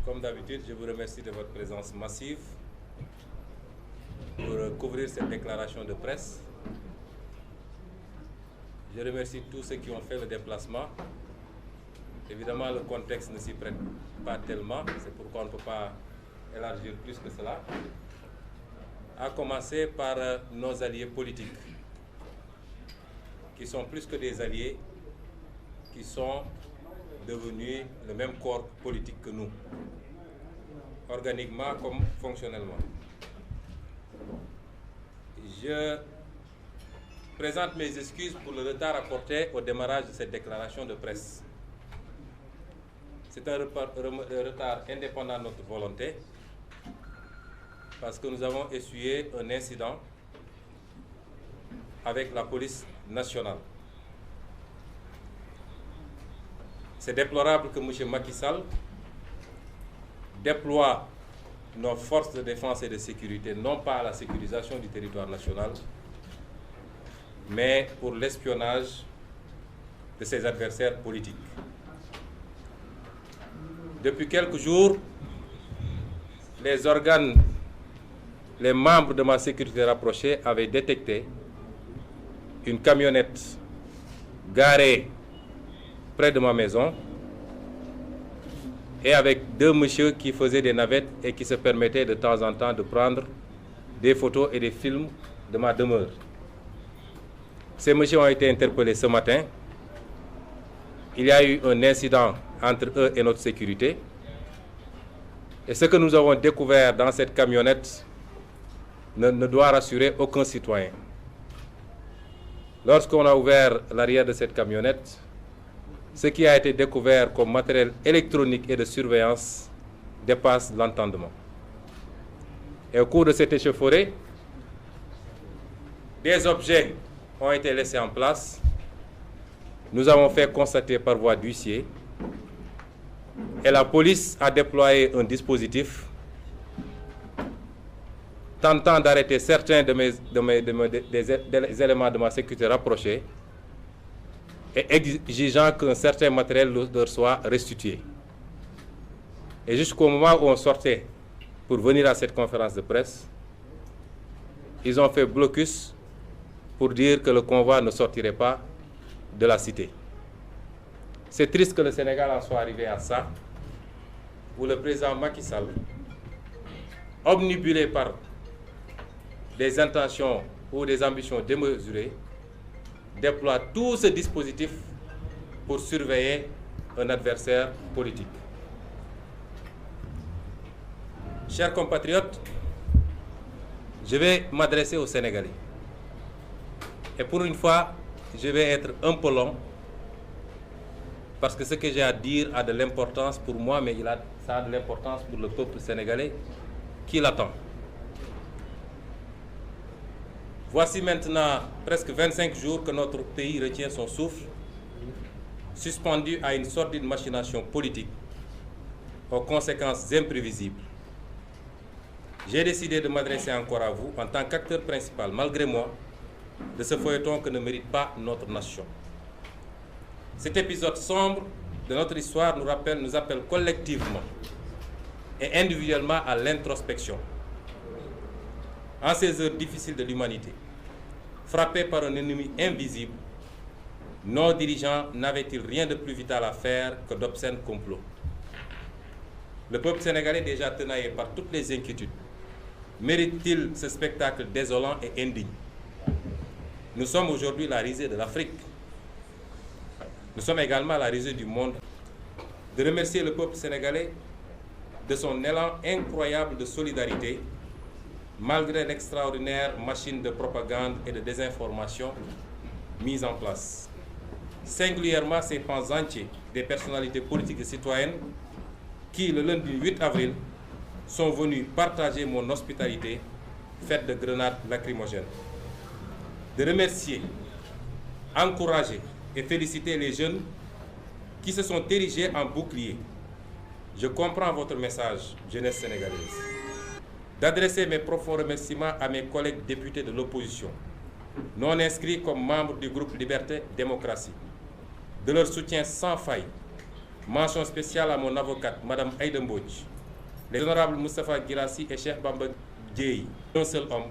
Comme d'habitude, je vous remercie de votre présence massive pour couvrir cette déclaration de presse. Je remercie tous ceux qui ont fait le déplacement. Évidemment, le contexte ne s'y prête pas tellement, c'est pourquoi on ne peut pas élargir plus que cela. À commencer par nos alliés politiques, qui sont plus que des alliés, qui sont devenus le même corps politique que nous, organiquement comme fonctionnellement. Je présente mes excuses pour le retard apporté au démarrage de cette déclaration de presse. C'est un retard indépendant de notre volonté, parce que nous avons essuyé un incident avec la police nationale. C'est déplorable que M. Macky Sall déploie nos forces de défense et de sécurité, non pas à la sécurisation du territoire national, mais pour l'espionnage de ses adversaires politiques. Depuis quelques jours, les membres de ma sécurité rapprochée avaient détecté une camionnette garée près de ma maison et avec deux messieurs qui faisaient des navettes et qui se permettaient de temps en temps de prendre des photos et des films de ma demeure. Ces messieurs ont été interpellés ce matin. Il y a eu un incident entre eux et notre sécurité. Et ce que nous avons découvert dans cette camionnette ne doit rassurer aucun citoyen. Lorsqu'on a ouvert l'arrière de cette camionnette, ce qui a été découvert comme matériel électronique et de surveillance dépasse l'entendement. Et au cours de cette échauffourée, des objets ont été laissés en place. Nous avons fait constater par voie d'huissier et la police a déployé un dispositif tentant d'arrêter certains des éléments de ma sécurité rapprochée et exigeant qu'un certain matériel leur soit restitué. Et jusqu'au moment où on sortait pour venir à cette conférence de presse, ils ont fait blocus pour dire que le convoi ne sortirait pas de la cité. C'est triste que le Sénégal en soit arrivé à ça, où le président Macky Sall, obnubilé par des intentions ou des ambitions démesurées, déploie tout ce dispositif pour surveiller un adversaire politique. Chers compatriotes, je vais m'adresser aux Sénégalais. Et pour une fois, je vais être un peu long, parce que ce que j'ai à dire a de l'importance pour moi, mais ça a de l'importance pour le peuple sénégalais qui l'attend. Voici maintenant presque 25 jours que notre pays retient son souffle, suspendu à une sordide machination politique aux conséquences imprévisibles. J'ai décidé de m'adresser encore à vous en tant qu'acteur principal, malgré moi, de ce feuilleton que ne mérite pas notre nation. Cet épisode sombre de notre histoire nous appelle collectivement et individuellement à l'introspection. En ces heures difficiles de l'humanité, frappés par un ennemi invisible, nos dirigeants n'avaient-ils rien de plus vital à faire que d'obscènes complots? Le peuple sénégalais, déjà tenaillé par toutes les inquiétudes, mérite-t-il ce spectacle désolant et indigne? Nous sommes aujourd'hui la risée de l'Afrique. Nous sommes également la risée du monde. De remercier le peuple sénégalais de son élan incroyable de solidarité, malgré l'extraordinaire machine de propagande et de désinformation mise en place. Singulièrement ces pans entiers des personnalités politiques et citoyennes qui, le lundi 8 avril, sont venus partager mon hospitalité faite de grenades lacrymogènes. De remercier, encourager et féliciter les jeunes qui se sont érigés en bouclier. Je comprends votre message, jeunesse sénégalaise. D'adresser mes profonds remerciements à mes collègues députés de l'opposition, non inscrits comme membres du groupe Liberté Démocratie, de leur soutien sans faille Mention spéciale à mon avocate, Mme Aïda Mbodj, les honorables Moustapha Guirassy et Cheikh Bamba Dièye, un seul homme.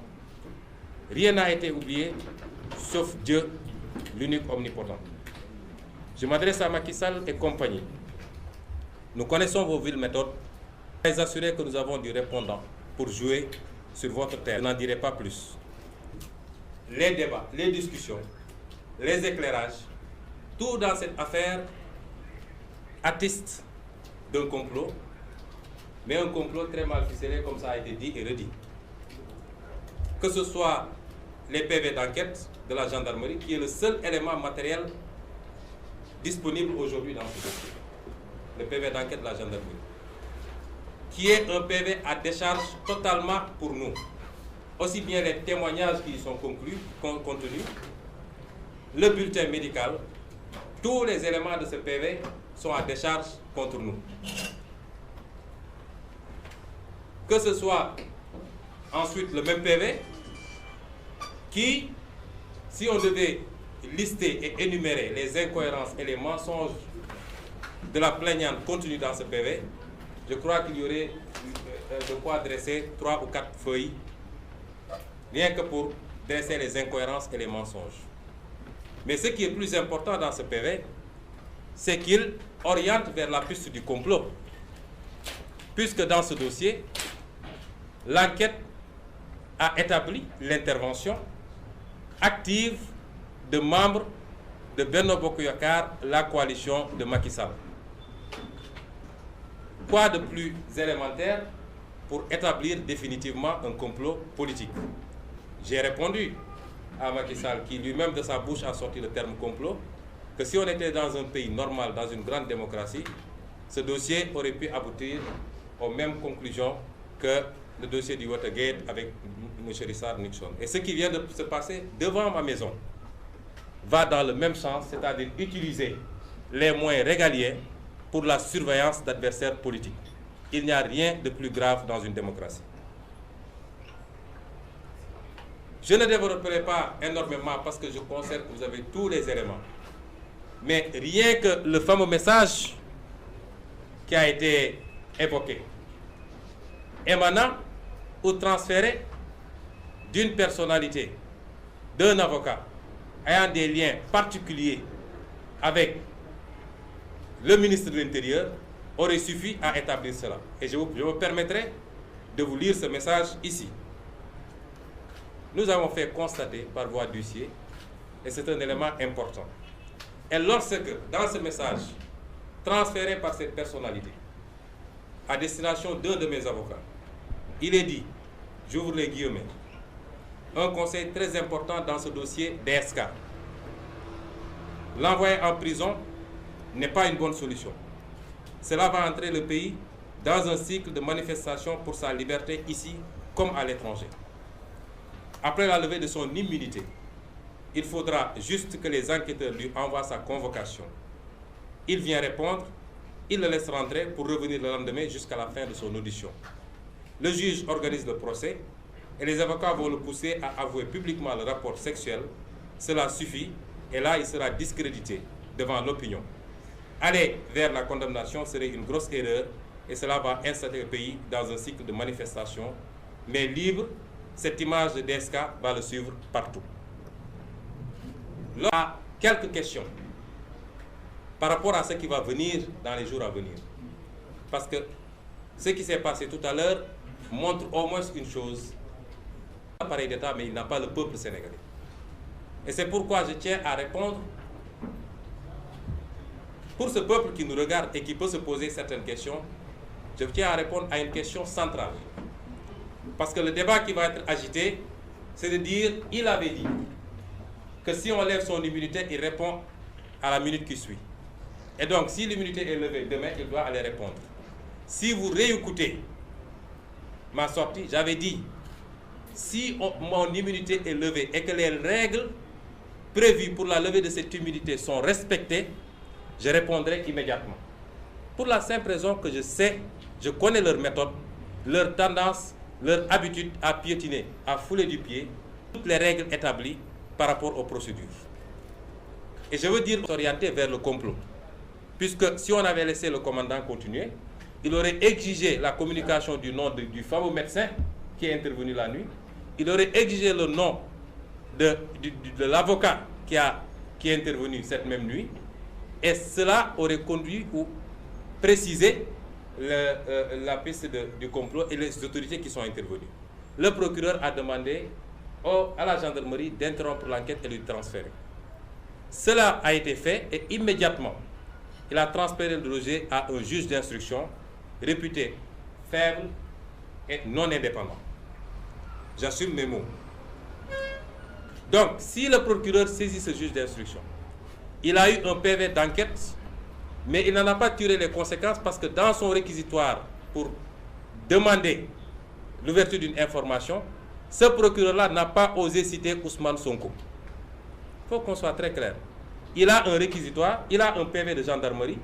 Rien n'a été oublié, sauf Dieu, l'unique omnipotent. Je m'adresse à Macky Sall et compagnie. Nous connaissons vos viles méthodes. Je vous assurer que nous avons du répondant pour jouer sur votre terre. Je n'en dirai pas plus. Les débats, les discussions, les éclairages, tout dans cette affaire atteste d'un complot, mais un complot très mal ficelé, comme ça a été dit et redit. Que ce soit les PV d'enquête de la gendarmerie, qui est le seul élément matériel disponible aujourd'hui dans ce dossier. Le PV d'enquête de la gendarmerie, qui est un PV à décharge totalement pour nous. Aussi bien les témoignages qui y sont contenus, le bulletin médical, tous les éléments de ce PV sont à décharge contre nous. Que ce soit ensuite le même PV qui, si on devait lister et énumérer les incohérences et les mensonges de la plaignante contenus dans ce PV, je crois qu'il y aurait de quoi dresser 3 ou 4 feuilles, rien que pour dresser les incohérences et les mensonges. Mais ce qui est plus important dans ce PV, c'est qu'il oriente vers la piste du complot. Puisque dans ce dossier, l'enquête a établi l'intervention active de membres de Benno Bokk Yakaar, la coalition de Macky Sall. Quoi de plus élémentaire pour établir définitivement un complot politique? J'ai répondu à Macky Sall, qui lui-même de sa bouche a sorti le terme complot, que si on était dans un pays normal, dans une grande démocratie, ce dossier aurait pu aboutir aux mêmes conclusions que le dossier du Watergate avec M. Richard Nixon. Et ce qui vient de se passer devant ma maison va dans le même sens, c'est-à-dire utiliser les moyens régaliens pour la surveillance d'adversaires politiques. Il n'y a rien de plus grave dans une démocratie. Je ne développerai pas énormément parce que je considère que vous avez tous les éléments. Mais rien que le fameux message qui a été évoqué, émanant ou transféré d'une personnalité, d'un avocat, ayant des liens particuliers avec le ministre de l'Intérieur, aurait suffi à établir cela. Et je me permettrai de vous lire ce message ici. Nous avons fait constater par voie d'huissier, et c'est un élément important. Et lorsque, dans ce message, transféré par cette personnalité, à destination d'un de mes avocats, il est dit, j'ouvre les guillemets, un conseil très important dans ce dossier DSK. L'envoyer en prison n'est pas une bonne solution. Cela va entrer le pays dans un cycle de manifestation pour sa liberté ici comme à l'étranger. Après la levée de son immunité, il faudra juste que les enquêteurs lui envoient sa convocation. Il vient répondre, il le laisse rentrer pour revenir le lendemain jusqu'à la fin de son audition. Le juge organise le procès et les avocats vont le pousser à avouer publiquement le rapport sexuel. Cela suffit et là il sera discrédité devant l'opinion. Aller vers la condamnation serait une grosse erreur et cela va installer le pays dans un cycle de manifestation. Mais libre, cette image de DSK va le suivre partout. Là, quelques questions par rapport à ce qui va venir dans les jours à venir. Parce que ce qui s'est passé tout à l'heure montre au moins une chose. L'appareil d'État, mais il n'a pas le peuple sénégalais. Et c'est pourquoi je tiens à répondre pour ce peuple qui nous regarde et qui peut se poser certaines questions. Je tiens à répondre à une question centrale. Parce que le débat qui va être agité, c'est de dire, il avait dit que si on lève son immunité, il répond à la minute qui suit. Et donc, si l'immunité est levée demain, il doit aller répondre. Si vous réécoutez ma sortie, j'avais dit, si mon immunité est levée et que les règles prévues pour la levée de cette immunité sont respectées, je répondrai immédiatement. Pour la simple raison que je sais, je connais leur méthode, leur tendance, leur habitude à piétiner, à fouler du pied, toutes les règles établies par rapport aux procédures. Et je veux dire, s'orienter vers le complot. puisque si on avait laissé le commandant continuer, il aurait exigé la communication du nom du fameux médecin qui est intervenu la nuit, il aurait exigé le nom de l'avocat qui est intervenu cette même nuit, et cela aurait conduit ou précisé la piste du complot et les autorités qui sont intervenues. Le procureur a demandé à la gendarmerie d'interrompre l'enquête et de lui transférer. Cela a été fait et immédiatement, il a transféré le dossier à un juge d'instruction réputé faible et non indépendant. J'assume mes mots. Donc, si le procureur saisit ce juge d'instruction, il a eu un PV d'enquête, mais il n'en a pas tiré les conséquences parce que dans son réquisitoire pour demander l'ouverture d'une information, ce procureur-là n'a pas osé citer Ousmane Sonko. Il faut qu'on soit très clair. Il a un réquisitoire, il a un PV de gendarmerie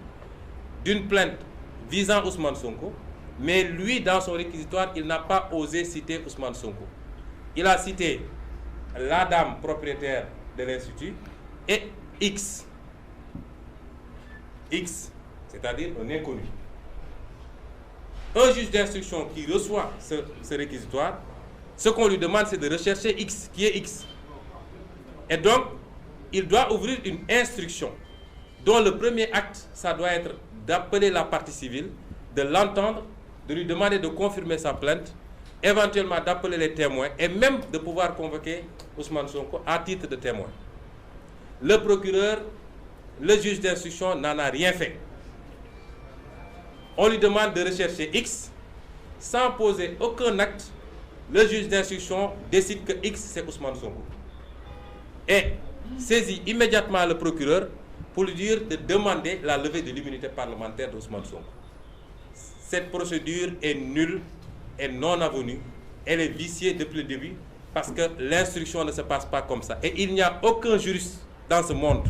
d'une plainte visant Ousmane Sonko, mais lui, dans son réquisitoire, il n'a pas osé citer Ousmane Sonko. Il a cité la dame propriétaire de l'Institut et X. X, c'est-à-dire un inconnu. Un juge d'instruction qui reçoit ce réquisitoire, ce qu'on lui demande, c'est de rechercher X, qui est X. Et donc, il doit ouvrir une instruction dont le premier acte, ça doit être d'appeler la partie civile, de l'entendre, de lui demander de confirmer sa plainte, éventuellement d'appeler les témoins et même de pouvoir convoquer Ousmane Sonko à titre de témoin. Le procureur, le juge d'instruction n'en a rien fait. On lui demande de rechercher X sans poser aucun acte. Le juge d'instruction décide que X c'est Ousmane Sonko et saisit immédiatement le procureur pour lui dire de demander la levée de l'immunité parlementaire d'Ousmane Sonko. Cette procédure est nulle et non avenue. Elle est viciée depuis le début parce que l'instruction ne se passe pas comme ça. Et il n'y a aucun juriste dans ce monde,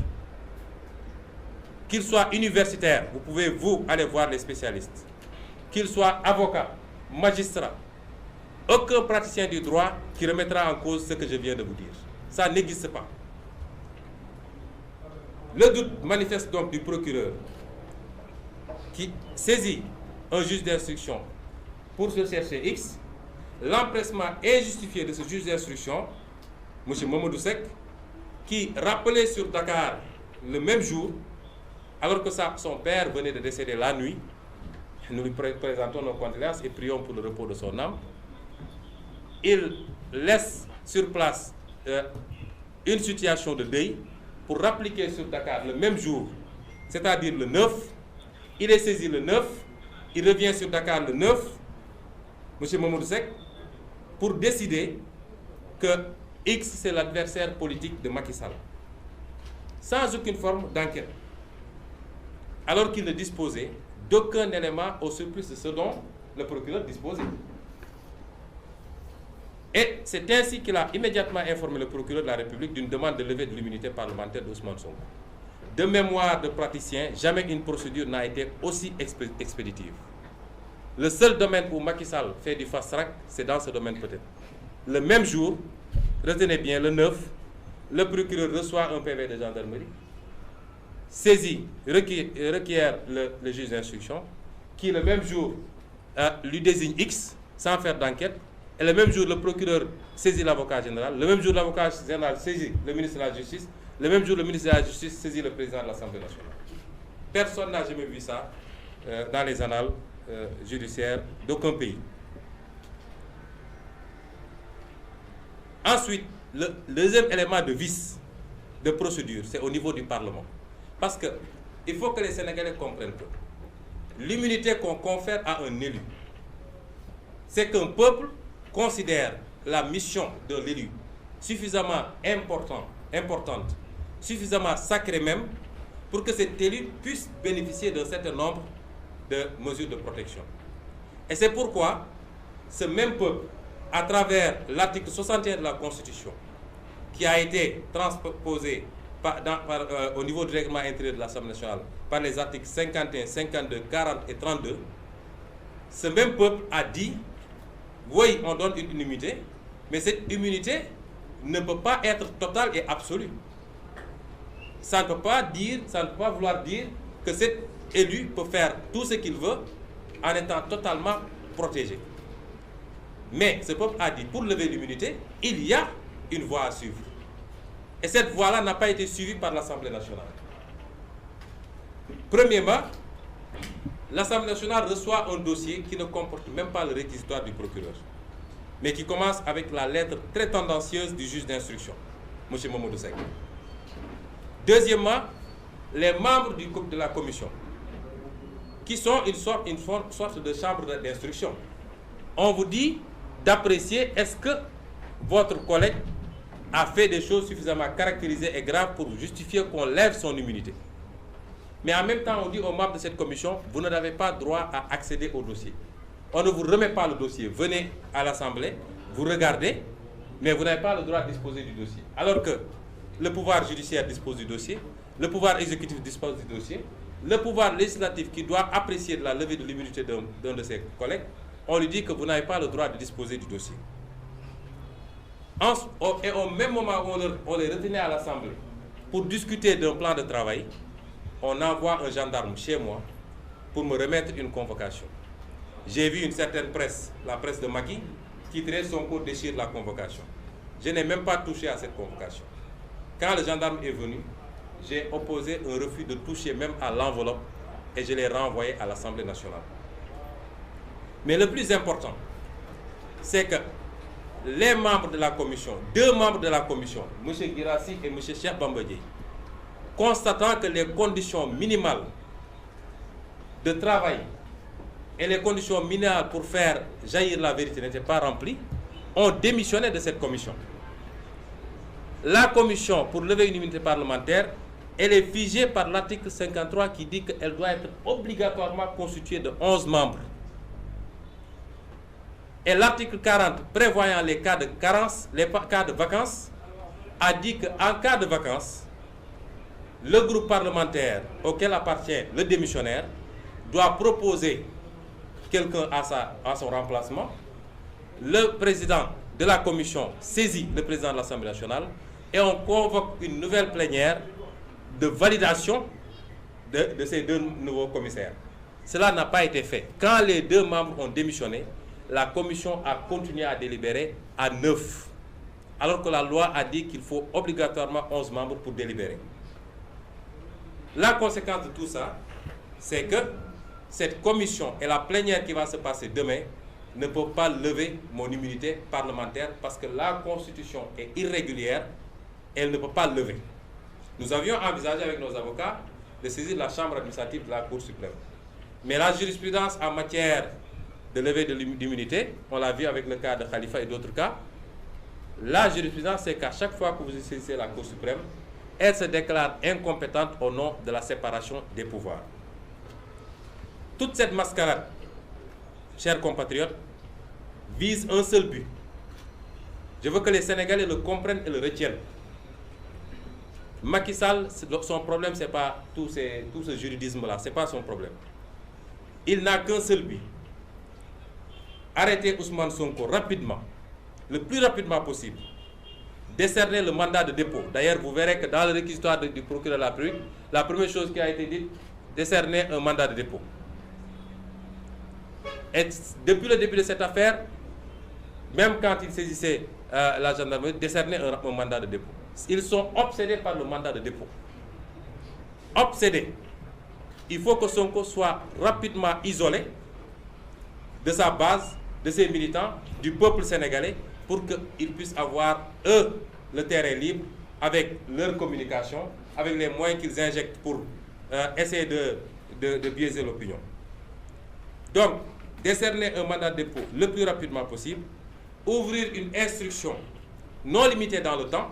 qu'il soit universitaire, vous pouvez aller voir les spécialistes, qu'il soit avocat, magistrat, aucun praticien du droit qui remettra en cause ce que je viens de vous dire. Ça n'existe pas. Le doute manifeste donc du procureur qui saisit un juge d'instruction pour se chercher X, l'empressement injustifié de ce juge d'instruction, M. Mamadou Seck, qui rappelait sur Dakar le même jour, alors que son père venait de décéder la nuit. Nous lui présentons nos condoléances et prions pour le repos de son âme. Il laisse sur place une situation de deuil pour rappliquer sur Dakar le même jour, c'est-à-dire le 9. Il est saisi le 9, il revient sur Dakar le 9, M. Mamadou Seck, pour décider que X c'est l'adversaire politique de Macky Sall, sans aucune forme d'enquête, alors qu'il ne disposait d'aucun élément au surplus de ce dont le procureur disposait. Et c'est ainsi qu'il a immédiatement informé le procureur de la République d'une demande de levée de l'immunité parlementaire d'Ousmane Sonko. De mémoire de praticien, jamais une procédure n'a été aussi expéditive. Le seul domaine où Macky Sall fait du fast-track, c'est dans ce domaine peut-être. Le même jour, retenez bien, le 9, le procureur reçoit un PV de gendarmerie, saisit, requiert le juge d'instruction, qui le même jour lui désigne X sans faire d'enquête, et le même jour le procureur saisit l'avocat général, le même jour l'avocat général saisit le ministre de la Justice, le même jour le ministre de la Justice saisit le président de l'Assemblée nationale. Personne n'a jamais vu ça dans les annales judiciaires d'aucun pays. Ensuite, le deuxième élément de vice de procédure, c'est au niveau du Parlement. Parce qu'il faut que les Sénégalais comprennent que l'immunité qu'on confère à un élu, c'est qu'un peuple considère la mission de l'élu suffisamment importante, suffisamment sacrée même, pour que cet élu puisse bénéficier d'un certain nombre de mesures de protection. Et c'est pourquoi ce même peuple, à travers l'article 61 de la Constitution, qui a été transposé au niveau du règlement intérieur de l'Assemblée nationale par les articles 51, 52, 40 et 32, ce même peuple a dit, oui, on donne une immunité, mais cette immunité ne peut pas être totale et absolue. Ça ne peut pas vouloir dire que cette élu peut faire tout ce qu'il veut en étant totalement protégé. Mais ce peuple a dit, pour lever l'immunité, il y a une voie à suivre. Et cette voie-là n'a pas été suivie par l'Assemblée nationale. Premièrement, l'Assemblée nationale reçoit un dossier qui ne comporte même pas le réquisitoire du procureur, mais qui commence avec la lettre très tendancieuse du juge d'instruction, M. Mamadou Seck. Deuxièmement, les membres de la commission, qui sont une sorte de chambre d'instruction, on vous dit d'apprécier est-ce que votre collègue a fait des choses suffisamment caractérisées et graves pour justifier qu'on lève son immunité. Mais en même temps, on dit aux membres de cette commission, vous n'avez pas droit à accéder au dossier. On ne vous remet pas le dossier. Venez à l'Assemblée, vous regardez, mais vous n'avez pas le droit de disposer du dossier. Alors que le pouvoir judiciaire dispose du dossier, le pouvoir exécutif dispose du dossier, le pouvoir législatif qui doit apprécier de la levée de l'immunité d'un de ses collègues, on lui dit que vous n'avez pas le droit de disposer du dossier. Et au même moment où on les retenait à l'Assemblée pour discuter d'un plan de travail, on envoie un gendarme chez moi pour me remettre une convocation. J'ai vu une certaine presse, la presse de Macky, qui traite Sonko déchire la convocation. Je n'ai même pas touché à cette convocation. Quand le gendarme est venu, j'ai opposé un refus de toucher même à l'enveloppe et je l'ai renvoyé à l'Assemblée nationale. Mais le plus important, c'est que les membres de la commission, 2 membres de la commission, M. Guirassy et M. Cheikh Bamba Dièye, constatant que les conditions minimales de travail et les conditions minimales pour faire jaillir la vérité n'étaient pas remplies, ont démissionné de cette commission. La commission pour lever une immunité parlementaire, elle est figée par l'article 53 qui dit qu'elle doit être obligatoirement constituée de 11 membres. Et l'article 40, prévoyant les cas de carence, les cas de vacances, a dit qu'en cas de vacances, le groupe parlementaire auquel appartient le démissionnaire doit proposer quelqu'un à son remplacement. Le président de la commission saisit le président de l'Assemblée nationale et on convoque une nouvelle plénière de validation de ces 2 nouveaux commissaires. Cela n'a pas été fait. Quand les 2 membres ont démissionné, la commission a continué à délibérer à 9, alors que la loi a dit qu'il faut obligatoirement 11 membres pour délibérer. La conséquence de tout ça, c'est que cette commission et la plénière qui va se passer demain ne peuvent pas lever mon immunité parlementaire parce que la Constitution est irrégulière, elle ne peut pas lever. Nous avions envisagé avec nos avocats de saisir la Chambre administrative de la Cour suprême. Mais la jurisprudence en matière de levée de l'immunité, on l'a vu avec le cas de Khalifa et d'autres cas, la jurisprudence, c'est qu'à chaque fois que vous saisissez la Cour suprême, elle se déclare incompétente au nom de la séparation des pouvoirs. Toute cette mascarade, chers compatriotes, vise un seul but. Je veux que les Sénégalais le comprennent et le retiennent. Macky Sall, son problème, ce n'est pas tout ce juridisme-là, ce n'est pas son problème. Il n'a qu'un seul but. Arrêter Ousmane Sonko rapidement, le plus rapidement possible. Décerner le mandat de dépôt. D'ailleurs, vous verrez que dans le réquisitoire du procureur de la République, la première chose qui a été dite, décerner un mandat de dépôt. Et depuis le début de cette affaire, même quand ils saisissaient la gendarmerie, décerner un mandat de dépôt. Ils sont obsédés par le mandat de dépôt. Obsédés. Il faut que Sonko soit rapidement isolé de sa base, de ses militants, du peuple sénégalais, pour qu'ils puissent avoir, eux, le terrain libre, avec leur communication, avec les moyens qu'ils injectent pour essayer de biaiser l'opinion. Donc, décerner un mandat de dépôt le plus rapidement possible, ouvrir une instruction non limitée dans le temps,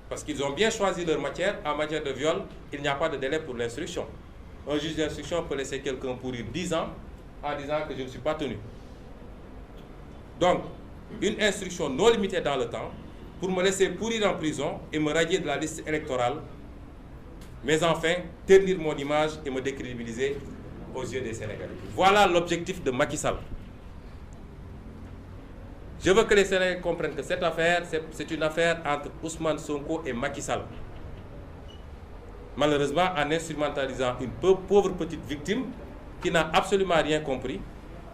parce qu'ils ont bien choisi leur matière. En matière de viol, il n'y a pas de délai pour l'instruction. Un juge d'instruction peut laisser quelqu'un pourrir 10 ans en disant que je ne suis pas tenu. Donc, une instruction non limitée dans le temps pour me laisser pourrir en prison et me radier de la liste électorale, mais enfin, ternir mon image et me décrédibiliser aux yeux des Sénégalais. Voilà l'objectif de Macky Sall. Je veux que les Sénégalais comprennent que cette affaire, c'est une affaire entre Ousmane Sonko et Macky Sall. malheureusement en instrumentalisant une pauvre petite victime qui n'a absolument rien compris.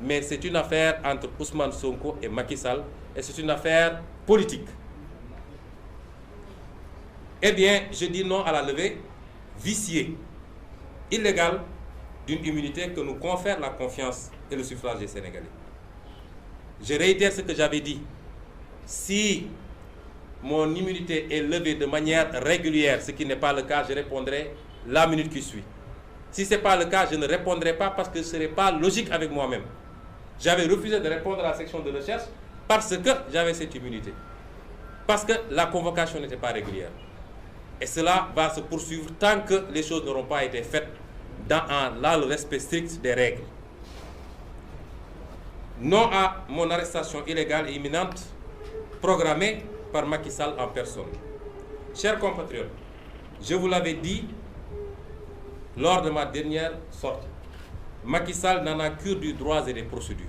Mais c'est une affaire entre Ousmane Sonko et Macky Sall, et c'est une affaire politique. Eh bien, je dis non à la levée viciée, illégale, d'une immunité que nous confère la confiance et le suffrage des Sénégalais. Je réitère ce que j'avais dit. Si mon immunité est levée de manière régulière, ce qui n'est pas le cas, je répondrai la minute qui suit. Si ce n'est pas le cas, je ne répondrai pas parce que ce ne serait pas logique avec moi-même. J'avais refusé de répondre à la section de recherche parce que j'avais cette immunité. Parce que la convocation n'était pas régulière. Et cela va se poursuivre tant que les choses n'auront pas été faites dans le respect strict des règles. Non à mon arrestation illégale et imminente programmée par Macky Sall en personne. Chers compatriotes, je vous l'avais dit lors de ma dernière sortie, Macky Sall n'en a cure du droit et des procédures.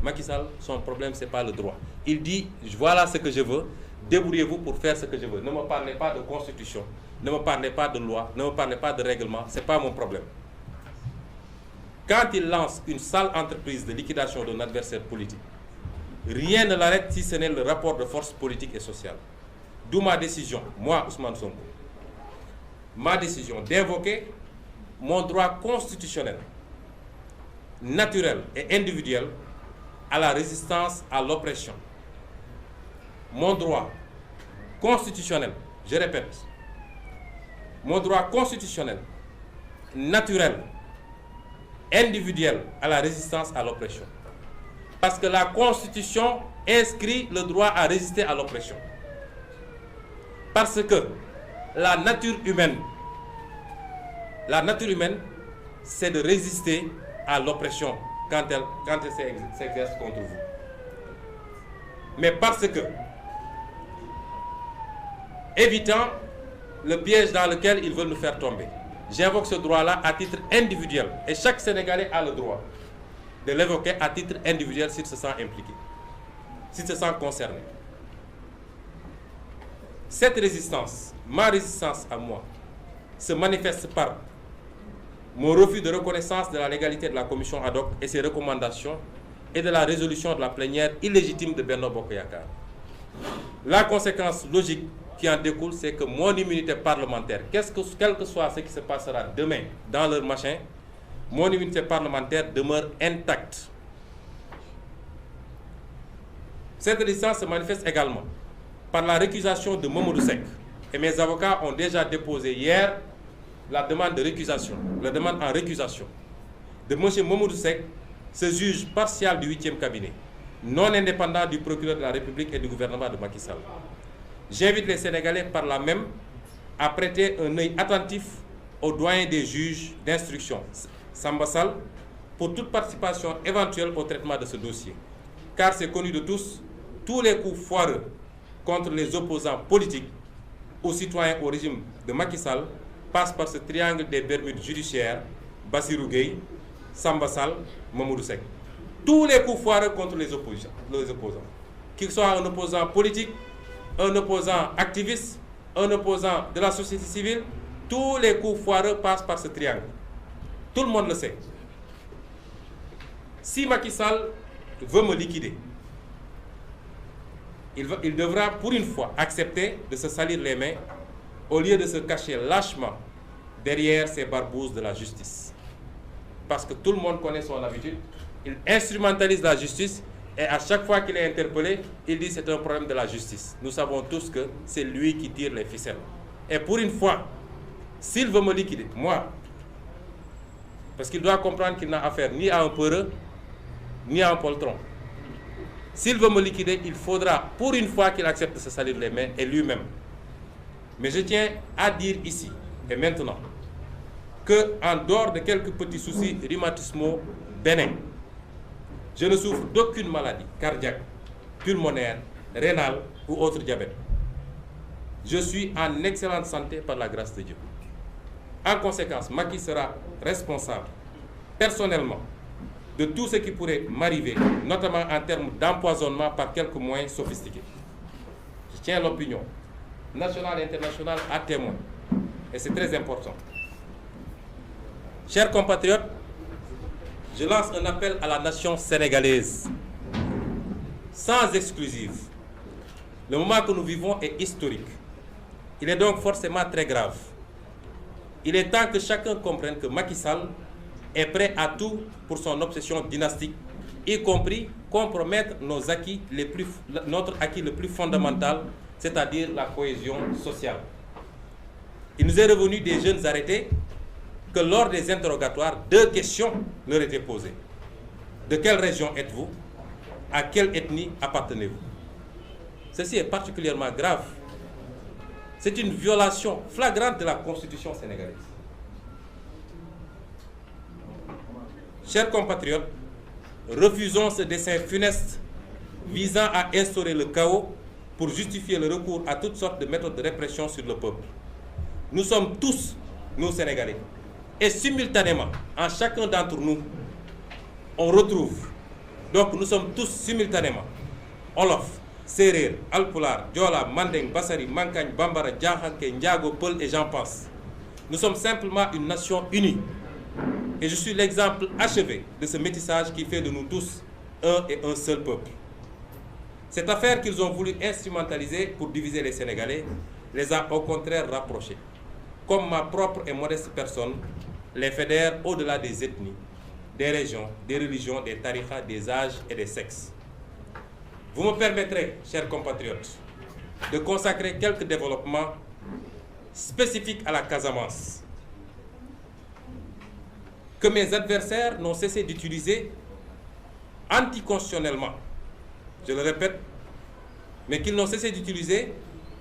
Macky Sall, son problème, ce n'est pas le droit. Il dit, voilà ce que je veux, débrouillez-vous pour faire ce que je veux. Ne me parlez pas de constitution, ne me parlez pas de loi, ne me parlez pas de règlement, ce n'est pas mon problème. Quand il lance une sale entreprise de liquidation d'un adversaire politique, rien ne l'arrête si ce n'est le rapport de force politique et sociale. D'où ma décision, moi, Ousmane Sonko, ma décision d'invoquer mon droit constitutionnel, naturel et individuel à la résistance à l'oppression. Mon droit constitutionnel, je répète, mon droit constitutionnel, naturel, individuel à la résistance à l'oppression. Parce que la Constitution inscrit le droit à résister à l'oppression. Parce que la nature humaine, c'est de résister à l'oppression quand elle s'exerce contre vous. Mais parce que, évitant le piège dans lequel ils veulent nous faire tomber, j'invoque ce droit-là à titre individuel. Et chaque Sénégalais a le droit de l'évoquer à titre individuel s'il se sent impliqué, s'il se sent concerné. Cette résistance, ma résistance à moi, se manifeste par mon refus de reconnaissance de la légalité de la commission ad hoc et ses recommandations et de la résolution de la plénière illégitime de Benno Bokk Yakaar. La conséquence logique qui en découle, c'est que mon immunité parlementaire, quel que soit ce qui se passera demain dans leur machin, mon immunité parlementaire demeure intacte. Cette résistance se manifeste également par la récusation de Mamadou Seck. Et mes avocats ont déjà déposé hier la demande de récusation, la demande en récusation de M. Mamadou Seck, ce juge partial du 8e cabinet, non indépendant du procureur de la République et du gouvernement de Macky Sall. J'invite les Sénégalais par là même à prêter un œil attentif au doyen des juges d'instruction, Samba Sall, pour toute participation éventuelle au traitement de ce dossier. Car c'est connu de tous les coups foireux contre les opposants politiques aux citoyens au régime de Macky Sall passent par ce triangle des Bermudes judiciaires, Bassirou Gueye, Samba Sall, Mamadou Seck. Tous les coups foireux contre les opposants. Qu'il soit un opposant politique, un opposant activiste, un opposant de la société civile, tous les coups foireux passent par ce triangle. Tout le monde le sait. Si Macky Sall veut me liquider, il devra pour une fois accepter de se salir les mains au lieu de se cacher lâchement derrière ces barbouzes de la justice. Parce que tout le monde connaît son habitude, il instrumentalise la justice et à chaque fois qu'il est interpellé, il dit c'est un problème de la justice. Nous savons tous que c'est lui qui tire les ficelles. Et pour une fois, s'il veut me liquider, moi, parce qu'il doit comprendre qu'il n'a affaire ni à un peureux, ni à un poltron. S'il veut me liquider, il faudra pour une fois qu'il accepte de se salir les mains et lui-même. Mais je tiens à dire ici et maintenant que, en dehors de quelques petits soucis rhumatismaux bénins, je ne souffre d'aucune maladie cardiaque, pulmonaire, rénale ou autre diabète. Je suis en excellente santé par la grâce de Dieu. En conséquence, Macky sera responsable personnellement de tout ce qui pourrait m'arriver, notamment en termes d'empoisonnement par quelques moyens sophistiqués. Je tiens l'opinion nationale et internationale à témoin et c'est très important. Chers compatriotes, je lance un appel à la nation sénégalaise, sans exclusive. Le moment que nous vivons est historique. Il est donc forcément très grave. Il est temps que chacun comprenne que Macky Sall est prêt à tout pour son obsession dynastique, y compris compromettre notre acquis le plus fondamental, c'est-à-dire la cohésion sociale. Il nous est revenu des jeunes arrêtés que lors des interrogatoires, 2 questions leur étaient posées. De quelle région êtes-vous? À quelle ethnie appartenez-vous? Ceci est particulièrement grave. C'est une violation flagrante de la Constitution sénégalaise. Chers compatriotes, refusons ce dessein funeste visant à instaurer le chaos pour justifier le recours à toutes sortes de méthodes de répression sur le peuple. Nous sommes tous, nous Sénégalais, et simultanément, en chacun d'entre nous, on retrouve, donc nous sommes tous simultanément, Wolof, Serer, Alpulaar, Joola, Mandeng, Bassari, Mankagne, Bambara, Diakhaké, Ndiago, Peul et j'en passe. Nous sommes simplement une nation unie. Et je suis l'exemple achevé de ce métissage qui fait de nous tous un et un seul peuple. Cette affaire qu'ils ont voulu instrumentaliser pour diviser les Sénégalais les a au contraire rapprochés. Comme ma propre et modeste personne, les fédère au-delà des ethnies, des régions, des religions, des tarikhas, des âges et des sexes. Vous me permettrez, chers compatriotes, de consacrer quelques développements spécifiques à la Casamance, que mes adversaires n'ont cessé d'utiliser anticonstitutionnellement, je le répète, mais qu'ils n'ont cessé d'utiliser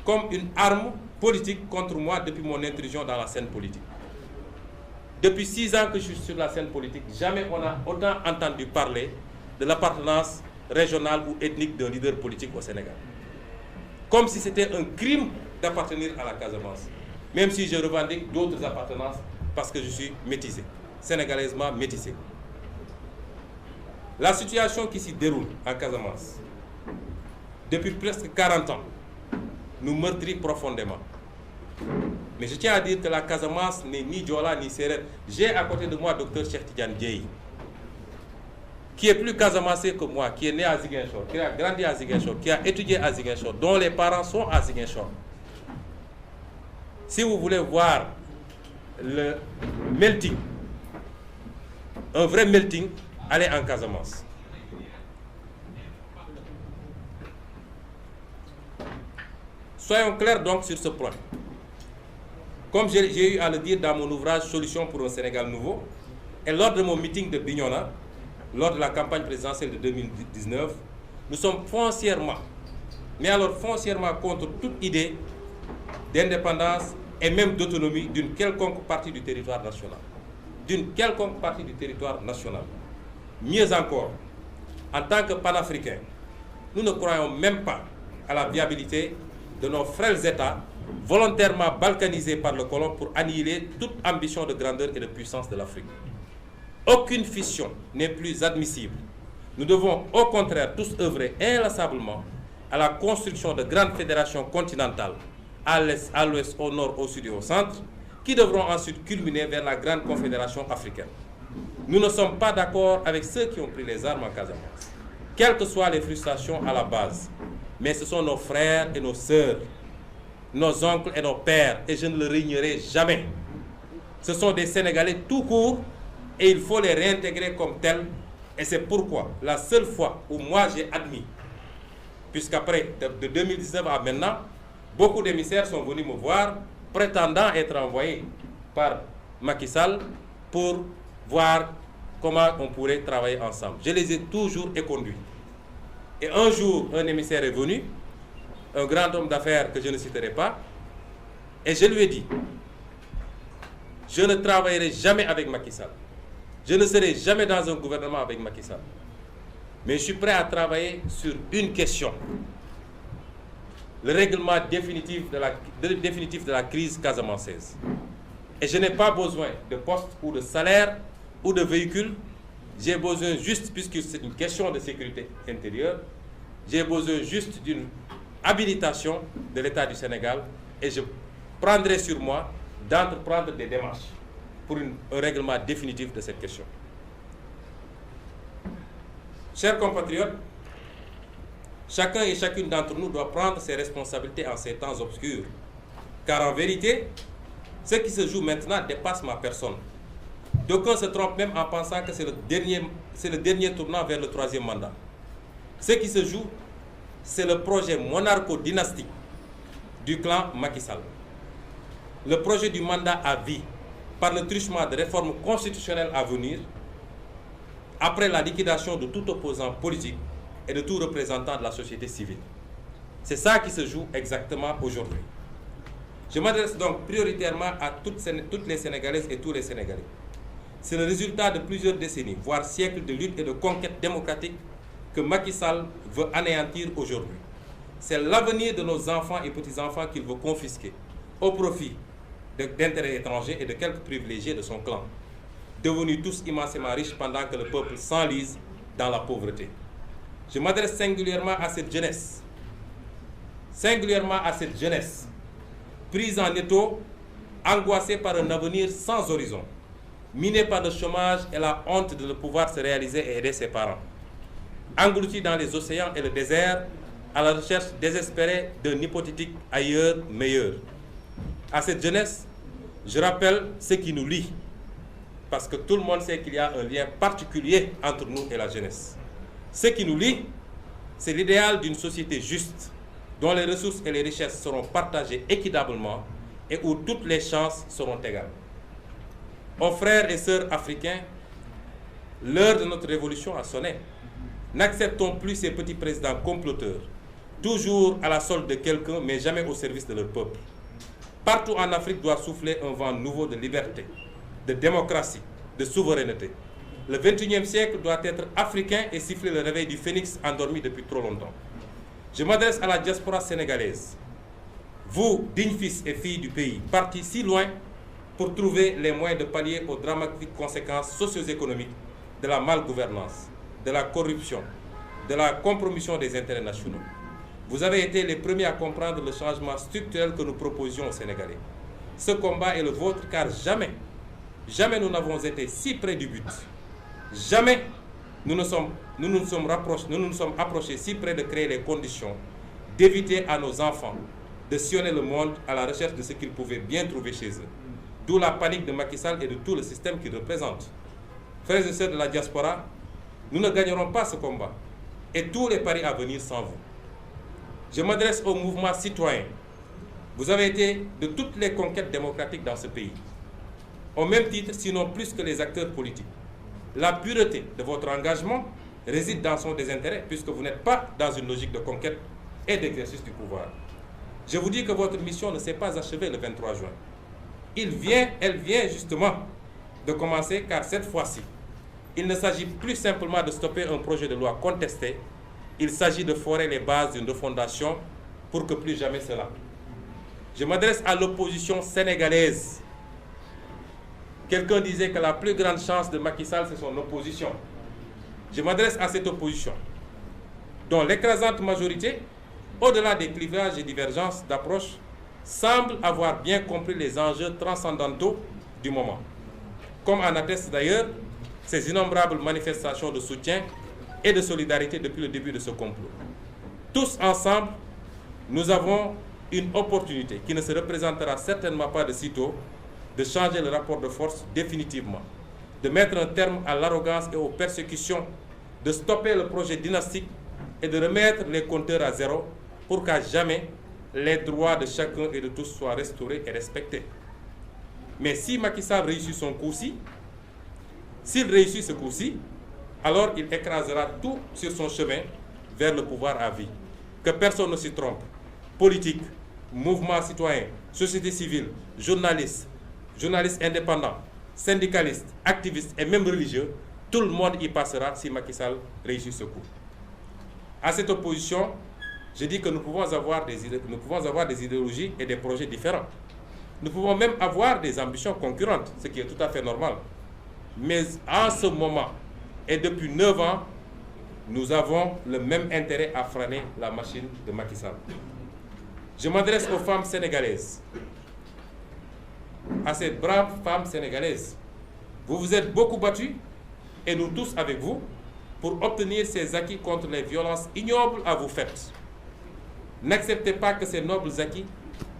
comme une arme politique contre moi depuis mon intrusion dans la scène politique. Depuis 6 ans que je suis sur la scène politique, jamais on a autant entendu parler de l'appartenance régionale ou ethnique d'un leader politique au Sénégal. Comme si c'était un crime d'appartenir à la Casamance, même si je revendique d'autres appartenances parce que je suis métissé, sénégalaisement métissé. La situation qui s'y déroule en Casamance, depuis presque 40 ans, nous meurtrit profondément. Mais je tiens à dire que la Casamance n'est ni Joola ni Serer. J'ai à côté de moi Dr Cheikh Tidiane Dièye, qui est plus casamancé que moi, qui est né à Ziguinchor, qui a grandi à Ziguinchor, qui a étudié à Ziguinchor, dont les parents sont à Ziguinchor. Si vous voulez voir le melting, un vrai melting, allez en Casamance. Soyons clairs donc sur ce point. Comme j'ai eu à le dire dans mon ouvrage Solutions pour un Sénégal nouveau, et lors de mon meeting de Bignona, lors de la campagne présidentielle de 2019, nous sommes foncièrement, mais alors foncièrement contre toute idée d'indépendance et même d'autonomie d'une quelconque partie du territoire national. D'une quelconque partie du territoire national. Mieux encore, en tant que panafricains, nous ne croyons même pas à la viabilité de nos frêles États volontairement balkanisés par le colon pour annihiler toute ambition de grandeur et de puissance de l'Afrique. Aucune fission n'est plus admissible. Nous devons au contraire tous œuvrer inlassablement à la construction de grandes fédérations continentales, à l'est, à l'ouest, au nord, au sud et au centre, qui devront ensuite culminer vers la grande confédération africaine. Nous ne sommes pas d'accord avec ceux qui ont pris les armes en Casamance, quelles que soient les frustrations à la base. Mais ce sont nos frères et nos sœurs, nos oncles et nos pères, et je ne le régnerai jamais. Ce sont des Sénégalais tout court, et il faut les réintégrer comme tels. Et c'est pourquoi, la seule fois où moi j'ai admis, puisqu'après, de 2019 à maintenant, beaucoup d'émissaires sont venus me voir, prétendant être envoyés par Macky Sall pour voir comment on pourrait travailler ensemble. Je les ai toujours éconduits. Et un jour, un émissaire est venu, un grand homme d'affaires que je ne citerai pas, et je lui ai dit, je ne travaillerai jamais avec Macky Sall. Je ne serai jamais dans un gouvernement avec Macky Sall. Mais je suis prêt à travailler sur une question. Le règlement définitif de la crise casamançaise. Et je n'ai pas besoin de poste ou de salaire ou de véhicule. J'ai besoin juste, puisque c'est une question de sécurité intérieure, j'ai besoin juste d'une habilitation de l'État du Sénégal et je prendrai sur moi d'entreprendre des démarches pour un règlement définitif de cette question. Chers compatriotes, chacun et chacune d'entre nous doit prendre ses responsabilités en ces temps obscurs. Car en vérité, ce qui se joue maintenant dépasse ma personne. D'aucuns se trompent même en pensant que c'est le dernier tournant vers le 3e mandat. Ce qui se joue, c'est le projet monarcho-dynastique du clan Macky Sall. Le projet du mandat à vie par le truchement de réformes constitutionnelles à venir, après la liquidation de tout opposant politique et de tout représentant de la société civile. C'est ça qui se joue exactement aujourd'hui. Je m'adresse donc prioritairement à toutes les Sénégalaises et tous les Sénégalais. C'est le résultat de plusieurs décennies, voire siècles de lutte et de conquête démocratique que Macky Sall veut anéantir aujourd'hui. C'est l'avenir de nos enfants et petits-enfants qu'il veut confisquer au profit d'intérêts étrangers et de quelques privilégiés de son clan, devenus tous immensément riches pendant que le peuple s'enlise dans la pauvreté. Je m'adresse singulièrement à cette jeunesse, prise en étau, angoissée par un avenir sans horizon, minée par le chômage et la honte de ne pouvoir se réaliser et aider ses parents, engloutie dans les océans et le désert, à la recherche désespérée d'un hypothétique ailleurs meilleur. À cette jeunesse, je rappelle ce qui nous lie, parce que tout le monde sait qu'il y a un lien particulier entre nous et la jeunesse. Ce qui nous lie, c'est l'idéal d'une société juste, dont les ressources et les richesses seront partagées équitablement et où toutes les chances seront égales. Aux frères et sœurs africains, l'heure de notre révolution a sonné. N'acceptons plus ces petits présidents comploteurs, toujours à la solde de quelqu'un, mais jamais au service de leur peuple. Partout en Afrique doit souffler un vent nouveau de liberté, de démocratie, de souveraineté. Le XXIe siècle doit être africain et siffler le réveil du phénix endormi depuis trop longtemps. Je m'adresse à la diaspora sénégalaise. Vous, dignes fils et filles du pays, partis si loin pour trouver les moyens de pallier aux dramatiques conséquences socio-économiques de la malgouvernance, de la corruption, de la compromission des intérêts nationaux. Vous avez été les premiers à comprendre le changement structurel que nous proposions aux Sénégalais. Ce combat est le vôtre car jamais nous n'avons été si près du but. Jamais nous nous sommes approchés si près de créer les conditions d'éviter à nos enfants de sillonner le monde à la recherche de ce qu'ils pouvaient bien trouver chez eux. D'où la panique de Macky Sall et de tout le système qu'il représente. Frères et sœurs de la diaspora, nous ne gagnerons pas ce combat et tous les paris à venir sans vous. Je m'adresse au mouvement citoyen. Vous avez été de toutes les conquêtes démocratiques dans ce pays. Au même titre, sinon plus que les acteurs politiques. La pureté de votre engagement réside dans son désintérêt, puisque vous n'êtes pas dans une logique de conquête et d'exercice du pouvoir. Je vous dis que votre mission ne s'est pas achevée le 23 juin. Elle vient justement de commencer, car cette fois-ci, il ne s'agit plus simplement de stopper un projet de loi contesté, il s'agit de forer les bases d'une refondation pour que plus jamais cela. Je m'adresse à l'opposition sénégalaise. Quelqu'un disait que la plus grande chance de Macky Sall, c'est son opposition. Je m'adresse à cette opposition, dont l'écrasante majorité, au-delà des clivages et divergences d'approche, semble avoir bien compris les enjeux transcendantaux du moment. Comme en attestent d'ailleurs ces innombrables manifestations de soutien et de solidarité depuis le début de ce complot. Tous ensemble, nous avons une opportunité qui ne se représentera certainement pas de sitôt, de changer le rapport de force définitivement, de mettre un terme à l'arrogance et aux persécutions, de stopper le projet dynastique et de remettre les compteurs à zéro pour qu'à jamais les droits de chacun et de tous soient restaurés et respectés. Mais si Macky Sall réussit son coup-ci, s'il réussit ce coup-ci, alors il écrasera tout sur son chemin vers le pouvoir à vie. Que personne ne s'y trompe. Politique, mouvement citoyen, société civile, journalistes indépendants, syndicalistes, activistes et même religieux, tout le monde y passera si Macky Sall réussit ce coup. À cette opposition, je dis que nous pouvons avoir des idéologies et des projets différents. Nous pouvons même avoir des ambitions concurrentes, ce qui est tout à fait normal. Mais en ce moment, et depuis 9 ans, nous avons le même intérêt à freiner la machine de Macky Sall. Je m'adresse aux femmes sénégalaises. à cette brave femme sénégalaise. Vous vous êtes beaucoup battu, et nous tous avec vous, pour obtenir ces acquis contre les violences ignobles à vous faites. N'acceptez pas que ces nobles acquis,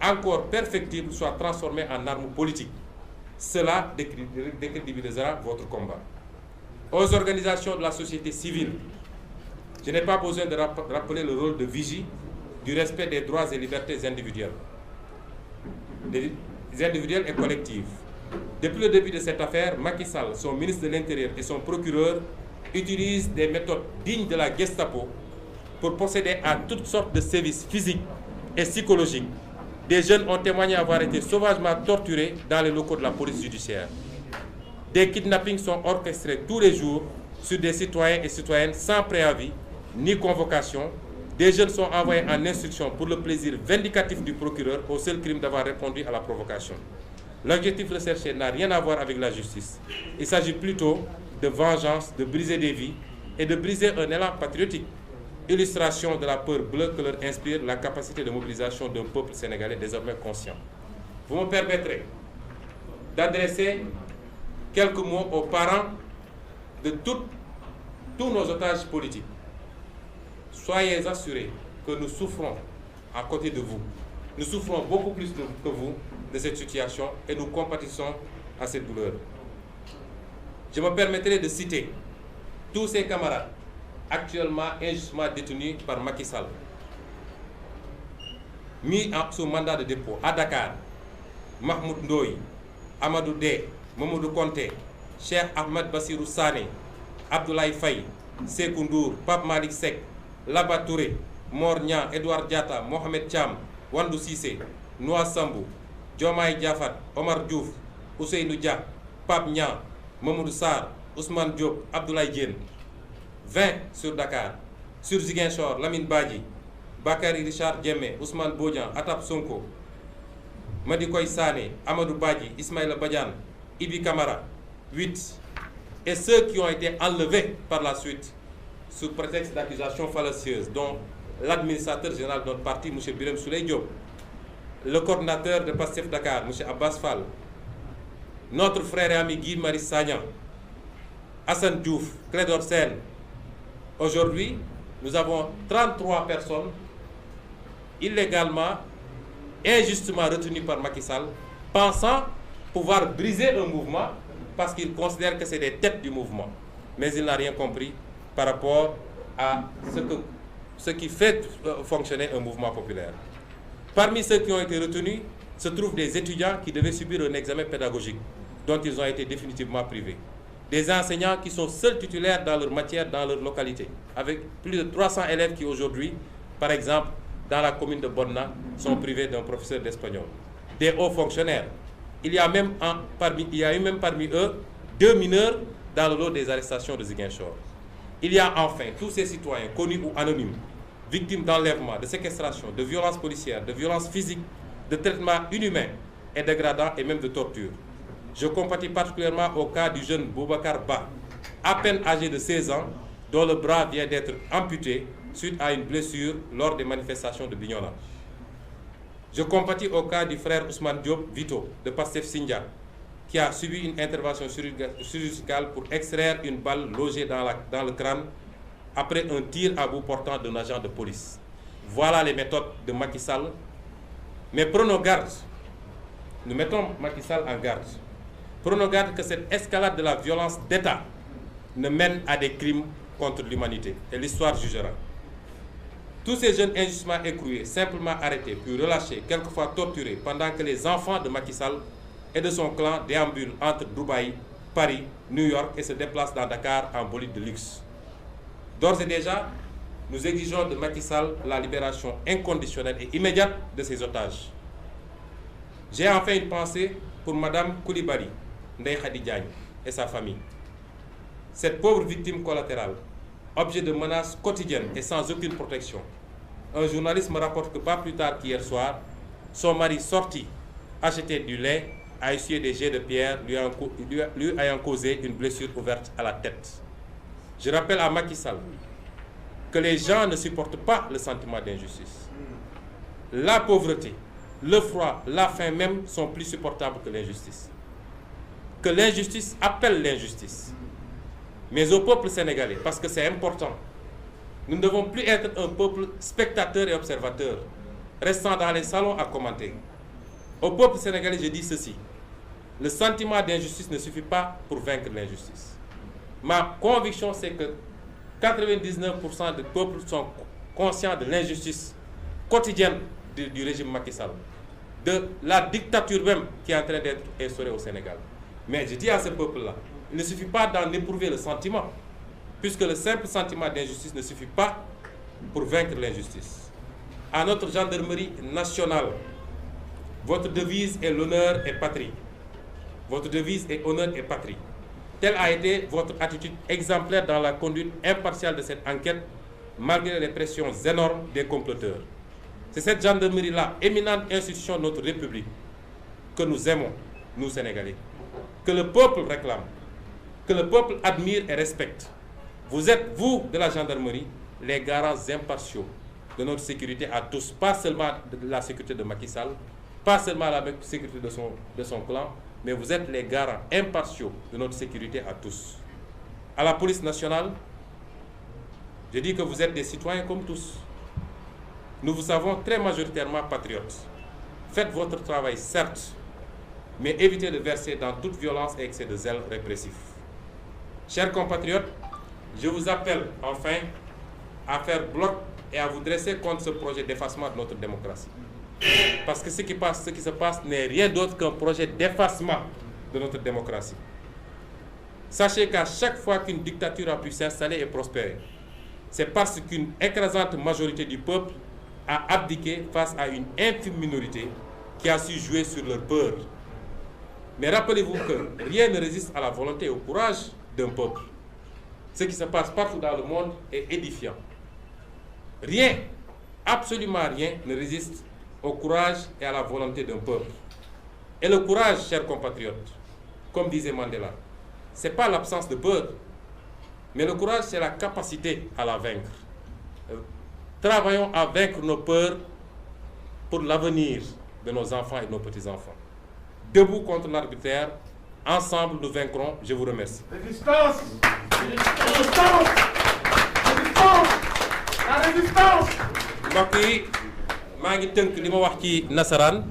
encore perfectibles, soient transformés en armes politiques. Cela décrédibilisera votre combat. Aux organisations de la société civile, je n'ai pas besoin de rappeler le rôle de vigie du respect des droits et libertés individuelles et collectives. Depuis le début de cette affaire, Macky Sall, son ministre de l'Intérieur et son procureur utilisent des méthodes dignes de la Gestapo pour procéder à toutes sortes de sévices physiques et psychologiques. Des jeunes ont témoigné avoir été sauvagement torturés dans les locaux de la police judiciaire. Des kidnappings sont orchestrés tous les jours sur des citoyens et citoyennes sans préavis ni convocation. Des jeunes sont envoyés en instruction pour le plaisir vindicatif du procureur au seul crime d'avoir répondu à la provocation. L'objectif recherché n'a rien à voir avec la justice. Il s'agit plutôt de vengeance, de briser des vies et de briser un élan patriotique. Illustration de la peur bleue que leur inspire la capacité de mobilisation d'un peuple sénégalais désormais conscient. Vous me permettrez d'adresser quelques mots aux parents de tous nos otages politiques. Soyez assurés que nous souffrons à côté de vous. Nous souffrons beaucoup plus que vous de cette situation et nous compatissons à cette douleur. Je me permettrai de citer tous ces camarades actuellement injustement détenus par Macky Sall, mis sous mandat de dépôt à Dakar: Mahmoud Ndoye, Amadou Dé, Mamadou Konté, Cheikh Ahmed Bassirou Sané, Abdoulaye Faye, Sékou Ndour, Pape Malick Seck, Laba Touré, Mor Niang, Edouard Diatta, Mohamed Thiam, Wandou Cissé, Noa Sambou, Diomaye Diafat, Omar Diouf, Ousseynou Dia, Pape Niang, Mamadou Sarr, Ousmane Diop, Abdoulaye Diène. 20 sur Dakar. Sur Ziguinchor, Lamine Badji, Bakary Richard Diémé, Ousmane Bodian, Atap Sonko, Madikoy Sané, Amadou Badji, Ismaïla Badiane, Ibi Kamara. 8. Et ceux qui ont été enlevés par la suite sous prétexte d'accusations fallacieuses, dont l'administrateur général de notre parti, M. Birame Souleye Diop, le coordinateur de PASTEF Dakar, M. Abbas Fall, notre frère et ami Guy Marius Sagna, Hassan Diouf, Clédor Sène. Aujourd'hui, nous avons 33 personnes illégalement, injustement retenues par Macky Sall, pensant pouvoir briser un mouvement parce qu'il considère que c'est des têtes du mouvement. Mais il n'a rien compris par rapport à ce qui fait fonctionner un mouvement populaire. Parmi ceux qui ont été retenus se trouvent des étudiants qui devaient subir un examen pédagogique dont ils ont été définitivement privés. Des enseignants qui sont seuls titulaires dans leur matière, dans leur localité, avec plus de 300 élèves qui aujourd'hui, par exemple, dans la commune de Bonna, sont privés d'un professeur d'espagnol. Des hauts fonctionnaires. Il y a eu même parmi eux 2 mineurs dans le lot des arrestations de Ziguinchor. Il y a enfin tous ces citoyens, connus ou anonymes, victimes d'enlèvement, de séquestration, de violences policières, de violences physiques, de traitements inhumains et dégradants et même de torture. Je compatis particulièrement au cas du jeune Boubacar Ba, à peine âgé de 16 ans, dont le bras vient d'être amputé suite à une blessure lors des manifestations de Bignona. Je compatis au cas du frère Ousmane Diop Vito, de Pastef Sindia, qui a subi une intervention chirurgicale pour extraire une balle logée dans le crâne après un tir à bout portant d'un agent de police. Voilà les méthodes de Macky Sall. Mais prenons garde. Nous mettons Macky Sall en garde. Prenons garde que cette escalade de la violence d'État ne mène à des crimes contre l'humanité. Et l'histoire jugera. Tous ces jeunes injustement écroués, simplement arrêtés, puis relâchés, quelquefois torturés, pendant que les enfants de Macky Sall et de son clan déambulent entre Dubaï, Paris, New York et se déplacent dans Dakar en bolide de luxe. D'ores et déjà, nous exigeons de Macky Sall la libération inconditionnelle et immédiate de ses otages. J'ai enfin une pensée pour Mme Koulibaly, Ndeye Khady Diagne et sa famille. Cette pauvre victime collatérale, objet de menaces quotidiennes et sans aucune protection. Un journaliste me rapporte que pas plus tard qu'hier soir, son mari sorti acheter du lait a essuyé des jets de pierre lui ayant causé une blessure ouverte à la tête. Je rappelle à Macky Sall que les gens ne supportent pas le sentiment d'injustice. La pauvreté, le froid, la faim même sont plus supportables que l'injustice. Que l'injustice appelle l'injustice. Mais au peuple sénégalais, parce que c'est important, nous ne devons plus être un peuple spectateur et observateur, restant dans les salons à commenter. Au peuple sénégalais, je dis ceci. Le sentiment d'injustice ne suffit pas pour vaincre l'injustice. Ma conviction, c'est que 99% du peuple sont conscients de l'injustice quotidienne du régime Macky Sall, de la dictature même qui est en train d'être instaurée au Sénégal. Mais je dis à ce peuple-là, il ne suffit pas d'en éprouver le sentiment, puisque le simple sentiment d'injustice ne suffit pas pour vaincre l'injustice. À notre gendarmerie nationale, votre devise est l'honneur et patrie. Votre devise est honneur et patrie. Telle a été votre attitude exemplaire dans la conduite impartiale de cette enquête, malgré les pressions énormes des comploteurs. C'est cette gendarmerie-là, éminente institution de notre République, que nous aimons, nous Sénégalais, que le peuple réclame, que le peuple admire et respecte. Vous êtes, vous, de la gendarmerie, les garants impartiaux de notre sécurité à tous, pas seulement de la sécurité de Macky Sall, pas seulement la sécurité de son clan, mais vous êtes les garants impartiaux de notre sécurité à tous. À la police nationale, je dis que vous êtes des citoyens comme tous. Nous vous savons très majoritairement patriotes. Faites votre travail, certes, mais évitez de verser dans toute violence et excès de zèle répressif. Chers compatriotes, je vous appelle enfin à faire bloc et à vous dresser contre ce projet d'effacement de notre démocratie. Parce que ce qui se passe n'est rien d'autre qu'un projet d'effacement de notre démocratie. Sachez qu'à chaque fois qu'une dictature a pu s'installer et prospérer, c'est parce qu'une écrasante majorité du peuple a abdiqué face à une infime minorité qui a su jouer sur leur peur. Mais rappelez-vous que rien ne résiste à la volonté et au courage d'un peuple. Ce qui se passe partout dans le monde est édifiant. Rien, absolument rien, ne résiste au courage et à la volonté d'un peuple. Et le courage, chers compatriotes, comme disait Mandela, ce n'est pas l'absence de peur, mais le courage, c'est la capacité à la vaincre. Travaillons à vaincre nos peurs pour l'avenir de nos enfants et de nos petits-enfants. Debout contre l'arbitraire, ensemble nous vaincrons. Je vous remercie. Résistance! Résistance! Résistance! La résistance! mbokk yi maa ngi tënk li ma wax ci nasaraan